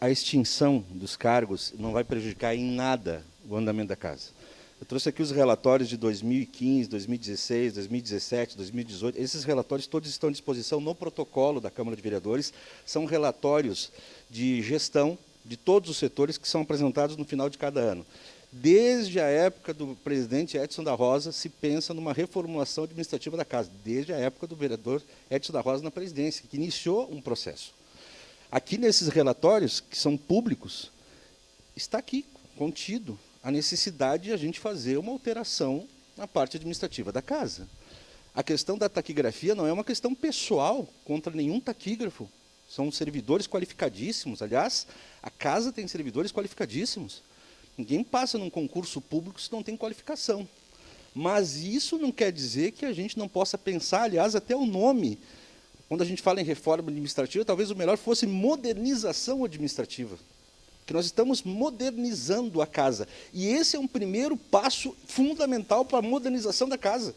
a extinção dos cargos não vai prejudicar em nada o andamento da casa. Eu trouxe aqui os relatórios de 2015, 2016, 2017, 2018. Esses relatórios todos estão à disposição no protocolo da Câmara de Vereadores. São relatórios de gestão de todos os setores que são apresentados no final de cada ano. Desde a época do presidente Edson da Rosa, se pensa numa reformulação administrativa da casa, desde a época do vereador Edson da Rosa na presidência, que iniciou um processo. Aqui nesses relatórios, que são públicos, está aqui contido a necessidade de a gente fazer uma alteração na parte administrativa da casa. A questão da taquigrafia não é uma questão pessoal contra nenhum taquígrafo. São servidores qualificadíssimos. Aliás, a casa tem servidores qualificadíssimos. Ninguém passa num concurso público se não tem qualificação. Mas isso não quer dizer que a gente não possa pensar, aliás, até o nome. Quando a gente fala em reforma administrativa, talvez o melhor fosse modernização administrativa. Que nós estamos modernizando a casa. E esse é um primeiro passo fundamental para a modernização da casa.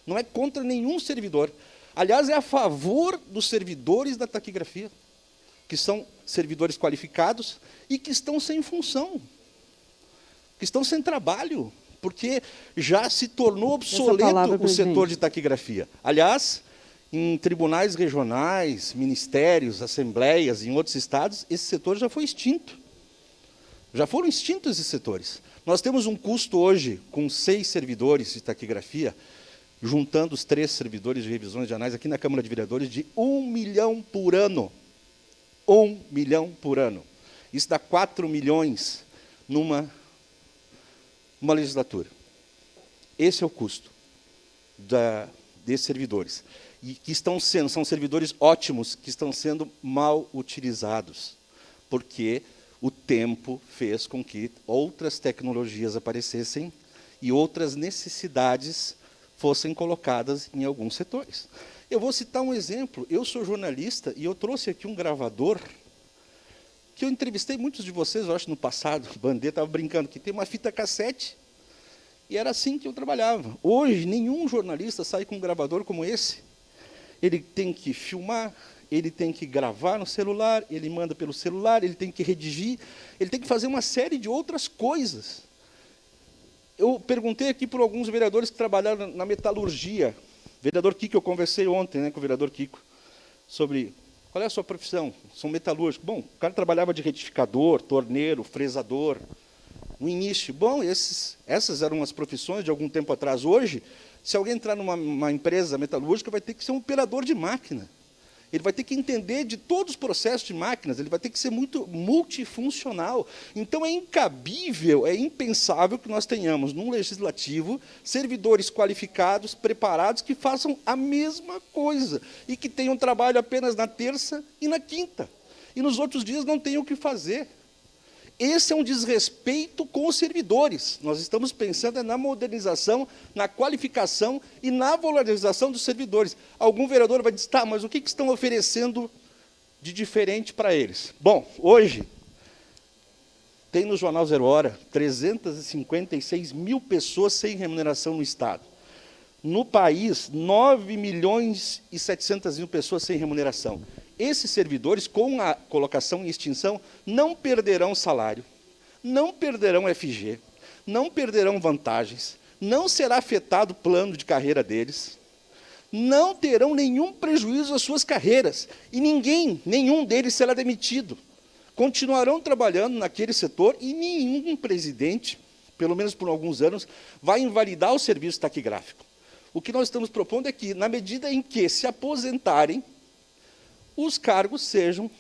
Não é contra nenhum servidor. Aliás, é a favor dos servidores da taquigrafia, que são servidores qualificados e que estão sem função, que estão sem trabalho, porque já se tornou obsoleto o setor de taquigrafia. Aliás, em tribunais regionais, ministérios, assembleias, em outros estados, esse setor já foi extinto. Já foram extintos esses setores. Nós temos um custo hoje, com 6 servidores de taquigrafia, juntando os 3 servidores de revisões de anais aqui na Câmara de Vereadores, de 1 milhão por ano. 1 milhão por ano. Isso dá 4 milhões numa legislatura. Esse é o custo desses servidores. E que são servidores ótimos, que estão sendo mal utilizados, porque o tempo fez com que outras tecnologias aparecessem e outras necessidades fossem colocadas em alguns setores. Eu vou citar um exemplo. Eu sou jornalista e eu trouxe aqui um gravador que eu entrevistei muitos de vocês, eu acho, no passado. O Bandê estava brincando que tem uma fita cassete e era assim que eu trabalhava. Hoje, nenhum jornalista sai com um gravador como esse. Ele tem que filmar, ele tem que gravar no celular, ele manda pelo celular, ele tem que redigir, ele tem que fazer uma série de outras coisas. Eu perguntei aqui por alguns vereadores que trabalharam na metalurgia. O vereador Kiko, eu conversei ontem, com o vereador Kiko, sobre qual é a sua profissão. Sou metalúrgico. Bom, o cara trabalhava de retificador, torneiro, fresador. No início, bom, essas eram as profissões de algum tempo atrás. Hoje, se alguém entrar numa empresa metalúrgica, vai ter que ser um operador de máquina. Ele vai ter que entender de todos os processos de máquinas, ele vai ter que ser muito multifuncional. Então, é incabível, é impensável que nós tenhamos, num legislativo, servidores qualificados, preparados, que façam a mesma coisa e que tenham trabalho apenas na terça e na quinta. E nos outros dias não tenham o que fazer. Esse é um desrespeito com os servidores. Nós estamos pensando na modernização, na qualificação e na valorização dos servidores. Algum vereador vai dizer, tá, mas o que estão oferecendo de diferente para eles? Bom, hoje, tem no Jornal Zero Hora 356 mil pessoas sem remuneração no Estado. No país, 9 milhões e 700 mil pessoas sem remuneração. Esses servidores, com a colocação em extinção, não perderão salário, não perderão FG, não perderão vantagens, não será afetado o plano de carreira deles, não terão nenhum prejuízo às suas carreiras, e nenhum deles será demitido. Continuarão trabalhando naquele setor e nenhum presidente, pelo menos por alguns anos, vai invalidar o serviço taquigráfico. O que nós estamos propondo é que, na medida em que se aposentarem, os cargos sejam,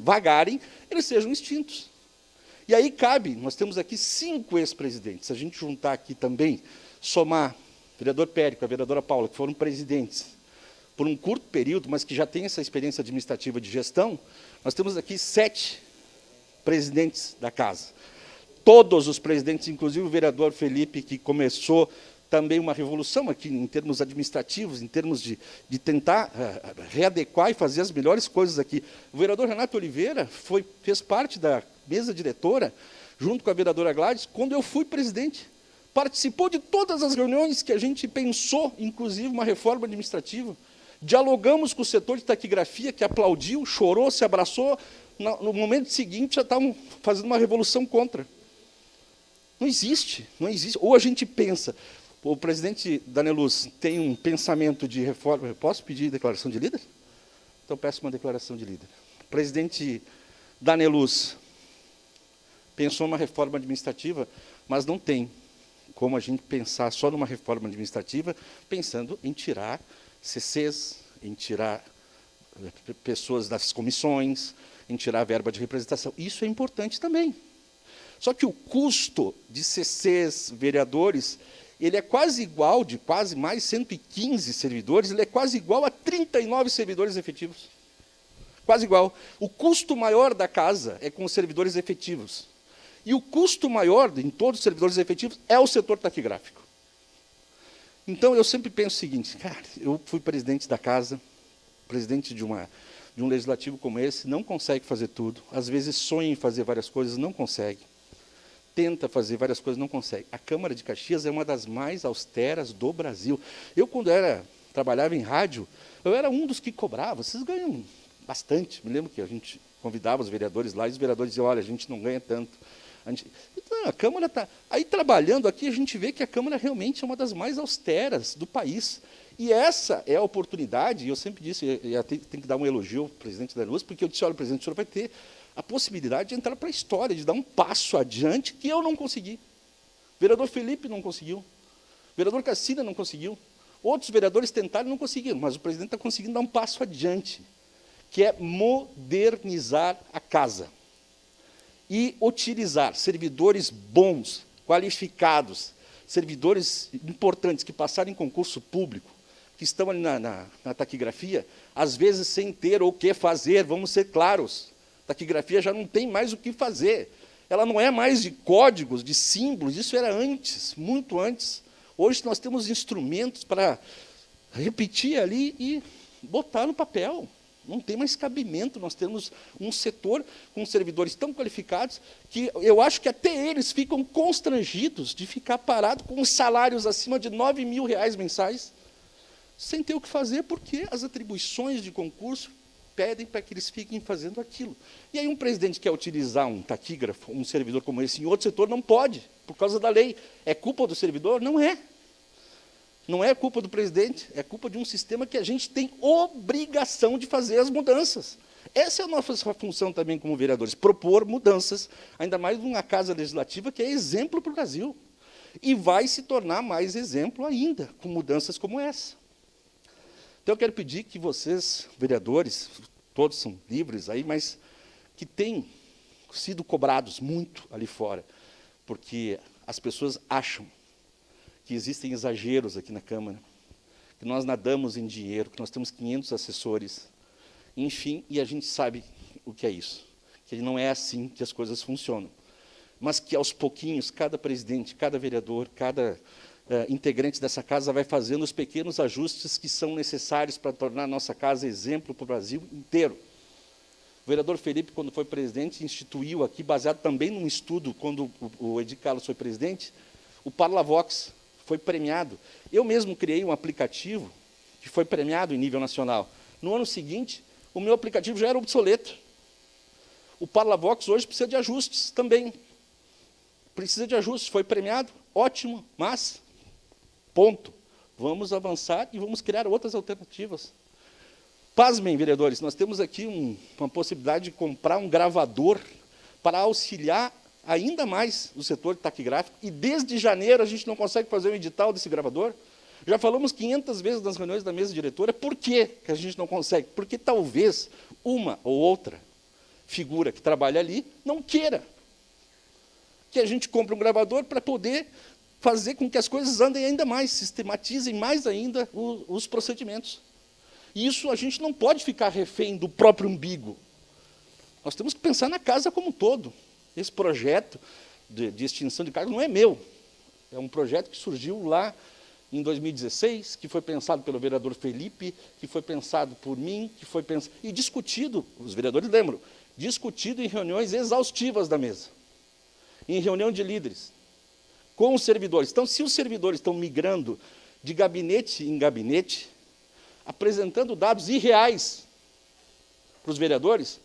vagarem, eles sejam extintos. E aí cabe, nós temos aqui 5 ex-presidentes, se a gente juntar aqui também, somar o vereador Périco, a vereadora Paula, que foram presidentes por um curto período, mas que já têm essa experiência administrativa de gestão, nós temos aqui 7 presidentes da casa. Todos os presidentes, inclusive o vereador Felipe, que começou também uma revolução aqui em termos administrativos, em termos de tentar readequar e fazer as melhores coisas aqui. O vereador Renato Oliveira fez parte da mesa diretora, junto com a vereadora Gladys, quando eu fui presidente. Participou de todas as reuniões que a gente pensou, inclusive uma reforma administrativa. Dialogamos com o setor de taquigrafia, que aplaudiu, chorou, se abraçou. No momento seguinte, já estavam fazendo uma revolução contra. Não existe, não existe. Ou a gente pensa, o presidente Daneluz tem um pensamento de reforma. Eu posso pedir declaração de líder? Então, peço uma declaração de líder. O presidente Daneluz pensou numa reforma administrativa, mas não tem como a gente pensar só numa reforma administrativa, pensando em tirar CCs, em tirar pessoas das comissões, em tirar a verba de representação. Isso é importante também. Só que o custo de CCs, vereadores, ele é quase igual, de quase mais 115 servidores, ele é quase igual a 39 servidores efetivos. Quase igual. O custo maior da casa é com os servidores efetivos. E o custo maior em todos os servidores efetivos é o setor taquigráfico. Então, eu sempre penso o seguinte, cara, eu fui presidente da casa, presidente de um legislativo como esse, não consegue fazer tudo, às vezes sonha em fazer várias coisas, não consegue. Tenta fazer várias coisas, não consegue. A Câmara de Caxias é uma das mais austeras do Brasil. Eu, quando trabalhava em rádio, eu era um dos que cobrava. Vocês ganham bastante. Me lembro que a gente convidava os vereadores lá, e os vereadores diziam, olha, a gente não ganha tanto. Então, a Câmara está... Aí, trabalhando aqui, a gente vê que a Câmara realmente é uma das mais austeras do país. E essa é a oportunidade, e eu sempre disse, e tem que dar um elogio ao presidente da Luz, porque eu disse, olha, presidente, o senhor vai ter a possibilidade de entrar para a história, de dar um passo adiante que eu não consegui. O vereador Felipe não conseguiu. O vereador Cassina não conseguiu. Outros vereadores tentaram e não conseguiram, mas o presidente está conseguindo dar um passo adiante, que é modernizar a casa e utilizar servidores bons, qualificados, servidores importantes que passaram em concurso público, que estão ali na taquigrafia, às vezes sem ter o que fazer, vamos ser claros. A taquigrafia já não tem mais o que fazer. Ela não é mais de códigos, de símbolos, isso era antes, muito antes. Hoje nós temos instrumentos para repetir ali e botar no papel. Não tem mais cabimento, nós temos um setor com servidores tão qualificados que eu acho que até eles ficam constrangidos de ficar parado com salários acima de R$9.000 mensais, sem ter o que fazer, porque as atribuições de concurso pedem para que eles fiquem fazendo aquilo. E aí um presidente quer utilizar um taquígrafo, um servidor como esse, em outro setor, não pode, por causa da lei. É culpa do servidor? Não é. Não é culpa do presidente, é culpa de um sistema que a gente tem obrigação de fazer as mudanças. Essa é a nossa função também como vereadores, propor mudanças, ainda mais numa casa legislativa que é exemplo para o Brasil. E vai se tornar mais exemplo ainda, com mudanças como essa. Então, eu quero pedir que vocês, vereadores, todos são livres aí, mas que têm sido cobrados muito ali fora, porque as pessoas acham que existem exageros aqui na Câmara, que nós nadamos em dinheiro, que nós temos 500 assessores, enfim, e a gente sabe o que é isso, que não é assim que as coisas funcionam, mas que, aos pouquinhos, cada presidente, cada vereador, cada integrante dessa casa vai fazendo os pequenos ajustes que são necessários para tornar a nossa casa exemplo para o Brasil inteiro. O vereador Felipe, quando foi presidente, instituiu aqui, baseado também num estudo, quando o Edir Carlos foi presidente, o Parlavox foi premiado. Eu mesmo criei um aplicativo que foi premiado em nível nacional. No ano seguinte, o meu aplicativo já era obsoleto. O Parlavox hoje precisa de ajustes também. Precisa de ajustes, foi premiado, ótimo, mas... ponto. Vamos avançar e vamos criar outras alternativas. Pasmem, vereadores, nós temos aqui uma possibilidade de comprar um gravador para auxiliar ainda mais o setor taquigráfico, e desde janeiro a gente não consegue fazer um edital desse gravador. Já falamos 500 vezes nas reuniões da mesa diretora, por que a gente não consegue? Porque talvez uma ou outra figura que trabalha ali não queira que a gente compre um gravador para poder fazer com que as coisas andem ainda mais, sistematizem mais ainda os procedimentos. E isso a gente não pode ficar refém do próprio umbigo. Nós temos que pensar na casa como um todo. Esse projeto de extinção de cargos não é meu. É um projeto que surgiu lá em 2016, que foi pensado pelo vereador Felipe, que foi pensado por mim, que foi pensado e discutido, os vereadores lembram, discutido em reuniões exaustivas da mesa, em reunião de líderes, com os servidores. Então, se os servidores estão migrando de gabinete em gabinete, apresentando dados irreais para os vereadores,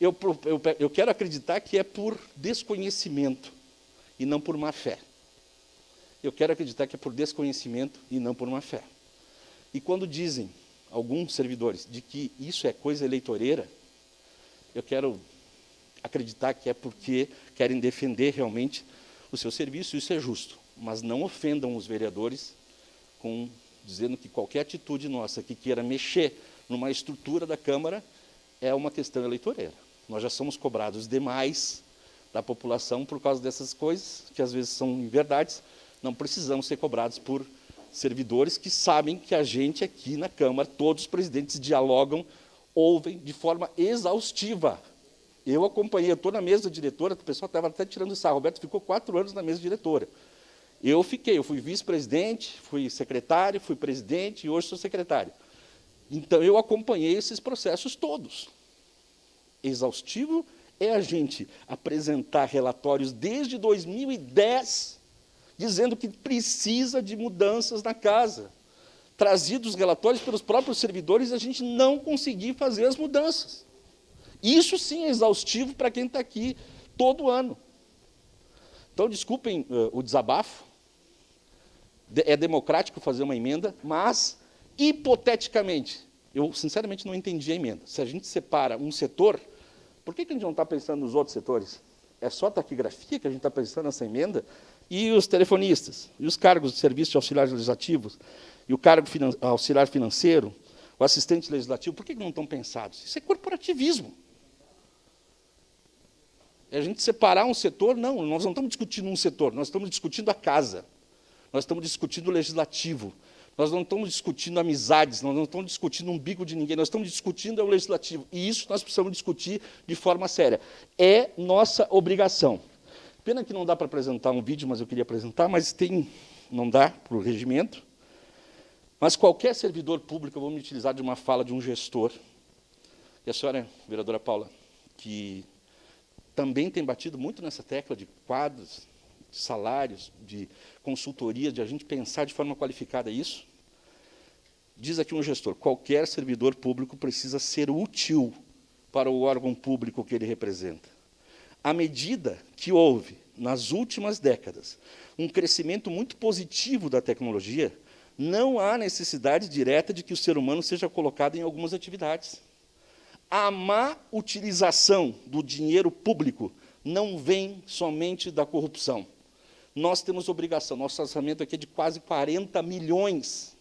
eu quero acreditar que é por desconhecimento e não por má fé. Eu quero acreditar que é por desconhecimento e não por má fé. E quando dizem, alguns servidores, de que isso é coisa eleitoreira, eu quero acreditar que é porque querem defender realmente o seu serviço, isso é justo. Mas não ofendam os vereadores dizendo que qualquer atitude nossa que queira mexer numa estrutura da Câmara é uma questão eleitoreira. Nós já somos cobrados demais da população por causa dessas coisas, que às vezes são verdades. Não precisamos ser cobrados por servidores que sabem que a gente aqui na Câmara, todos os presidentes dialogam, ouvem de forma exaustiva. Eu acompanhei, eu estou na mesa diretora, o pessoal estava até tirando sarro, o Roberto ficou 4 anos na mesa diretora. Eu fui vice-presidente, fui secretário, fui presidente e hoje sou secretário. Então, eu acompanhei esses processos todos. Exaustivo é a gente apresentar relatórios desde 2010, dizendo que precisa de mudanças na casa. Trazidos relatórios pelos próprios servidores, a gente não conseguir fazer as mudanças. Isso sim é exaustivo para quem está aqui todo ano. Então, desculpem o desabafo, é democrático fazer uma emenda, mas, hipoteticamente, eu sinceramente não entendi a emenda. Se a gente separa um setor, por que a gente não está pensando nos outros setores? É só a taquigrafia que a gente está pensando nessa emenda? E os telefonistas, e os cargos de serviço de auxiliares legislativos, e o cargo auxiliar financeiro, o assistente legislativo, por que não estão pensados? Isso é corporativismo. É a gente separar um setor? Não, nós não estamos discutindo um setor, nós estamos discutindo a casa. Nós estamos discutindo o legislativo. Nós não estamos discutindo amizades, nós não estamos discutindo o umbigo de ninguém, nós estamos discutindo o legislativo. E isso nós precisamos discutir de forma séria. É nossa obrigação. Pena que não dá para apresentar um vídeo, mas eu queria apresentar, mas não dá para o regimento. Mas qualquer servidor público, eu vou me utilizar de uma fala de um gestor, e a senhora, vereadora Paula, que também tem batido muito nessa tecla de quadros, de salários, de consultoria, de a gente pensar de forma qualificada isso. Diz aqui um gestor, qualquer servidor público precisa ser útil para o órgão público que ele representa. À medida que houve, nas últimas décadas, um crescimento muito positivo da tecnologia, não há necessidade direta de que o ser humano seja colocado em algumas atividades. A má utilização do dinheiro público não vem somente da corrupção. Nós temos obrigação, nosso orçamento aqui é de quase 40 milhões.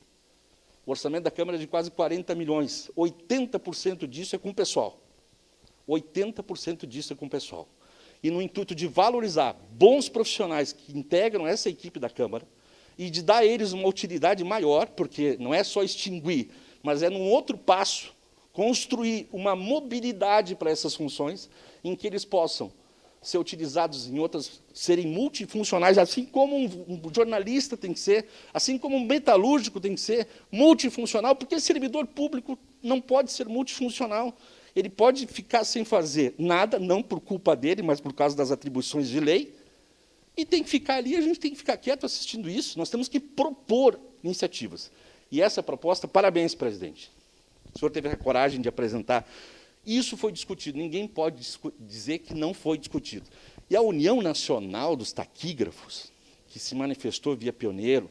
O orçamento da Câmara é de quase 40 milhões. 80% disso é com o pessoal. 80% disso é com o pessoal. E no intuito de valorizar bons profissionais que integram essa equipe da Câmara e de dar a eles uma utilidade maior, porque não é só extinguir, mas é, num outro passo, construir uma mobilidade para essas funções, em que eles possam ser utilizados em outras, serem multifuncionais, assim como um jornalista tem que ser, assim como um metalúrgico tem que ser multifuncional, porque servidor público não pode ser multifuncional. Ele pode ficar sem fazer nada, não por culpa dele, mas por causa das atribuições de lei, e tem que ficar ali, a gente tem que ficar quieto assistindo isso. Nós temos que propor iniciativas. E essa proposta, parabéns, presidente. O senhor teve a coragem de apresentar. Isso foi discutido, ninguém pode dizer que não foi discutido. E a União Nacional dos Taquígrafos, que se manifestou via pioneiro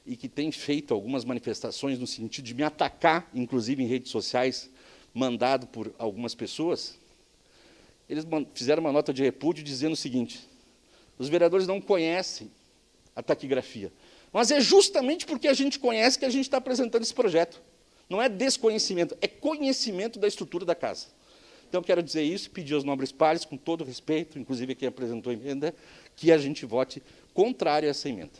e que tem feito algumas manifestações no sentido de me atacar, inclusive em redes sociais, mandado por algumas pessoas, eles fizeram uma nota de repúdio dizendo o seguinte: os vereadores não conhecem a taquigrafia, mas é justamente porque a gente conhece que a gente está apresentando esse projeto. Não é desconhecimento, é conhecimento da estrutura da casa. Então, eu quero dizer isso, pedir aos nobres pares, com todo respeito, inclusive quem apresentou a emenda, que a gente vote contrário a essa emenda.